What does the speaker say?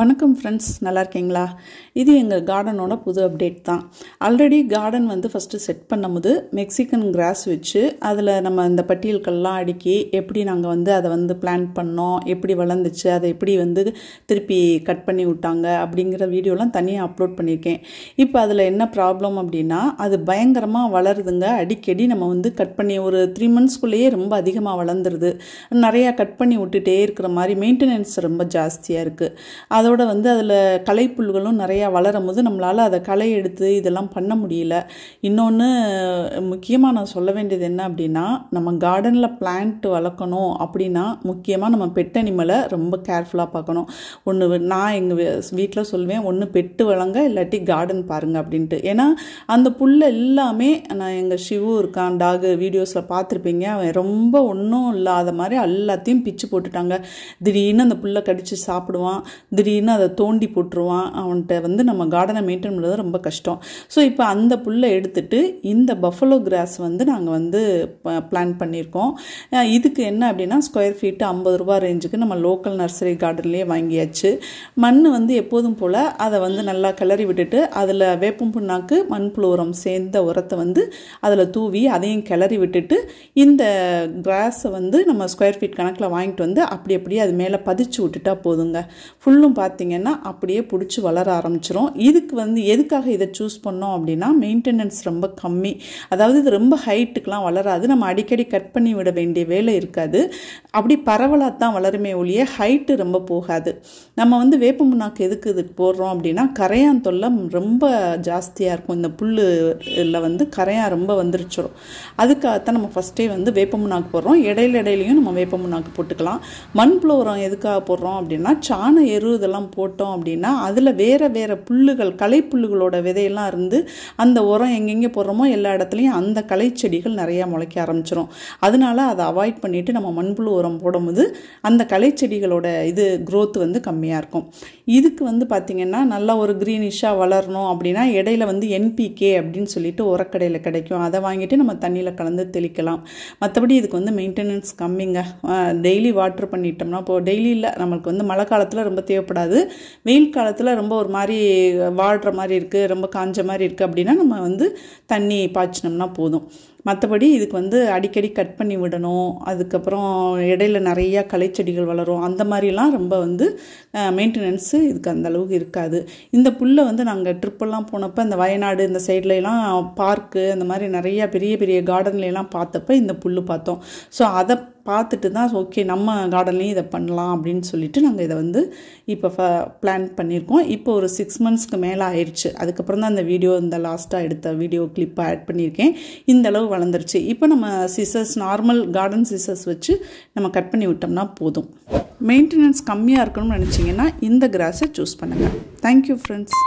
வணக்கம் ஃப்ரெண்ட்ஸ், நல்லா இருக்கீங்களா? இது எங்கள் கார்டனோட புது அப்டேட் தான். ஆல்ரெடி கார்டன் வந்து ஃபஸ்ட்டு செட் பண்ணும்போது மெக்சிகன் கிராஸ் வச்சு அதில் நம்ம இந்த பட்டியல்கள்லாம் அடுக்கி எப்படி நாங்கள் வந்து அதை வந்து பிளான் பண்ணோம், எப்படி வளர்ந்துச்சு, அதை எப்படி வந்து திருப்பி கட் பண்ணி விட்டாங்க அப்படிங்கிற வீடியோலாம் தனியாக அப்லோட் பண்ணியிருக்கேன். இப்போ அதில் என்ன ப்ராப்ளம் அப்படின்னா, அது பயங்கரமாக வளருதுங்க. அடிக்கடி நம்ம வந்து கட் பண்ணி ஒரு 3 monthsக்குள்ளேயே ரொம்ப அதிகமாக வளர்ந்துருது. நிறையா கட் பண்ணி விட்டுட்டே இருக்கிற மாதிரி மெயின்டெனன்ஸ் ரொம்ப ஜாஸ்தியாக இருக்குது. அதோட வந்து அதில் களைப்புல்களும் நிறையா வளரும் போது நம்மளால் அதை களை எடுத்து இதெல்லாம் பண்ண முடியல. இன்னொன்று முக்கியமாக நான் சொல்ல வேண்டியது என்ன அப்படின்னா, நம்ம கார்டனில் பிளான்ட் வளர்க்கணும் அப்படின்னா முக்கியமாக நம்ம பெட் அனிமலை ரொம்ப கேர்ஃபுல்லாக பார்க்கணும். நான் எங்கள் வீட்டில் சொல்வேன், ஒன்று பெட்டு வளங்க இல்லாட்டி கார்டன் பாருங்கள் அப்படின்ட்டு. ஏன்னா அந்த புல்லை எல்லாமே நான் எங்கள் ஷிவு இருக்கான், டாகு வீடியோஸில் பார்த்துருப்பீங்க, அவன் ரொம்ப ஒன்றும் இல்லாத மாதிரி எல்லாத்தையும் பிச்சு போட்டுட்டாங்க. திடீர்னு அந்த புல்லை கடித்து சாப்பிடுவான், திடீர்னு அதை தோண்டி போட்டுருவான். அவன்கிட்ட வந்து நம்ம கார்டனை மெயின்டைன் பண்ணுறது ரொம்ப கஷ்டம். ஸோ இப்போ அந்த புல்லை எடுத்துட்டு இந்த பஃபலோ கிராஸ் வந்து நாங்கள் வந்து பிளான் பண்ணியிருக்கோம். இதுக்கு என்ன அப்படின்னா, ஸ்கொயர் ஃபீட்டு 50 ரூபா ரேஞ்சுக்கு நம்ம லோக்கல் நர்சரி கார்டன்லேயே வாங்கியாச்சு. மண் வந்து எப்போதும் போல் அதை வந்து நல்லா கிளறி விட்டுட்டு அதில் வேப்பம் புண்ணாக்கு மண்புழு உரம் சேர்ந்த உரத்தை வந்து அதில் தூவி அதையும் கிளறி விட்டுட்டு இந்த கிராஸை வந்து நம்ம ஸ்கொயர் ஃபீட் கணக்கில் வாங்கிட்டு வந்து அப்படியே அது மேலே பதிச்சு விட்டுட்டா போதுங்க. ஃபுல்லும் பார்த்தீங்கன்னா அப்படியே பிடிச்சி வளர ஆரம்பிச்சிடும். இதுக்கு வந்து எதுக்காக இதை சூஸ் பண்ணோம் அப்படின்னா, மெயின்டெனன்ஸ் ரொம்ப கம்மி. அதாவது இது ரொம்ப ஹைட்டுக்கெலாம் வளராது, நம்ம அடிக்கடி கட் பண்ணி விட வேண்டிய வேலை இருக்காது. அப்படி பரவலாக தான் வளருமே ஒழிய ஹைட்டு ரொம்ப போகாது. நம்ம வந்து வேப்ப முன்னாக்கு எதுக்கு இதுக்கு போடுறோம் அப்படின்னா, கரையான் தொல்லை ரொம்ப ஜாஸ்தியாக இருக்கும். இந்த புல்லில் வந்து கரையான் ரொம்ப வந்துருச்சிடும். அதுக்காகத்தான் நம்ம ஃபஸ்ட்டே வந்து வேப்ப முன்னாக்கு போடுறோம். இடையிலையும் நம்ம வேப்ப முன்னாக்கு போட்டுக்கலாம். மண்புழு உரம் எதுக்காக போடுறோம் அப்படின்னா, சாண எரு இதெல்லாம் போட்டோம் அப்படின்னா அதில் வேறு புல்லுகள், களை புல்லுகளோட விதையெல்லாம் இருந்து அந்த உரம் எங்கெங்கே போடுறோமோ எல்லா இடத்துலையும் அந்த களை செடிகள் நிறையா முளைக்க ஆரம்பிச்சிடும். அதனால அதை அவாய்ட் பண்ணிவிட்டு நம்ம மண்புழு உரம் போடும்போது அந்த களை செடிகளோட growth வந்து கம்மியாக இருக்கும். இதுக்கு வந்து பார்த்திங்கன்னா நல்லா ஒரு க்ரீனிஷாக வளரணும் அப்படின்னா இடையில வந்து NPK அப்படின்னு சொல்லிட்டு உரக்கடையில் கிடைக்கும். அதை வாங்கிட்டு நம்ம தண்ணியில் கலந்து தெளிக்கலாம். மற்றபடி இதுக்கு வந்து மெயின்டெனன்ஸ் கம்மிங்க. டெய்லி வாட்டர் பண்ணிட்டோம்னா, இப்போது டெய்லி இல்லை, நம்மளுக்கு வந்து மழை காலத்தில் ரொம்ப தேவைப்படாது. வெயில் காலத்தில் ரொம்ப ஒரு மாதிரி வாடுற மாதிரி இருக்குது, ரொம்ப காஞ்ச மாதிரி இருக்குது அப்படின்னா நம்ம வந்து தண்ணி பாய்ச்சினோம்னா போதும். மற்றபடி இதுக்கு வந்து அடிக்கடி கட் பண்ணி விடணும். அதுக்கப்புறம் இடையில நிறையா களைச்செடிகள் வளரும். அந்த மாதிரிலாம் ரொம்ப வந்து மெயின்டெனன்ஸு இதுக்கு அந்த அளவுக்கு இருக்காது. இந்த புல்லை வந்து நாங்கள் ட்ரிப்பெல்லாம் போனப்போ இந்த வயநாடு இந்த சைட்லலாம் பார்க்கு அந்த மாதிரி நிறையா பெரிய கார்டன்லாம் பார்த்தப்ப இந்த புல் பார்த்தோம். ஸோ அதை பார்த்துட்டு தான் ஓகே நம்ம கார்டன்லேயும் இதை பண்ணலாம் அப்படின்னு சொல்லிட்டு நாங்கள் இதை வந்து இப்போ பிளான் பண்ணியிருக்கோம். இப்போ ஒரு 6 monthsக்கு மேலே ஆயிடுச்சு. அதுக்கப்புறம் தான் இந்த வீடியோ, இந்த லாஸ்ட்டாக எடுத்த வீடியோ கிளிப்பை ஆட் பண்ணியிருக்கேன். இந்த அளவு வளர்ந்துருச்சு. இப்போ நம்ம சிசர்ஸ், நார்மல் கார்டன் சிசர்ஸ் வச்சு நம்ம கட் பண்ணி விட்டோம்னா போதும். மெயின்டெனன்ஸ் கம்மியாக இருக்கணும்னு நினச்சிங்கன்னா இந்த கிராஸை சூஸ் பண்ணுங்கள். Thank you friends.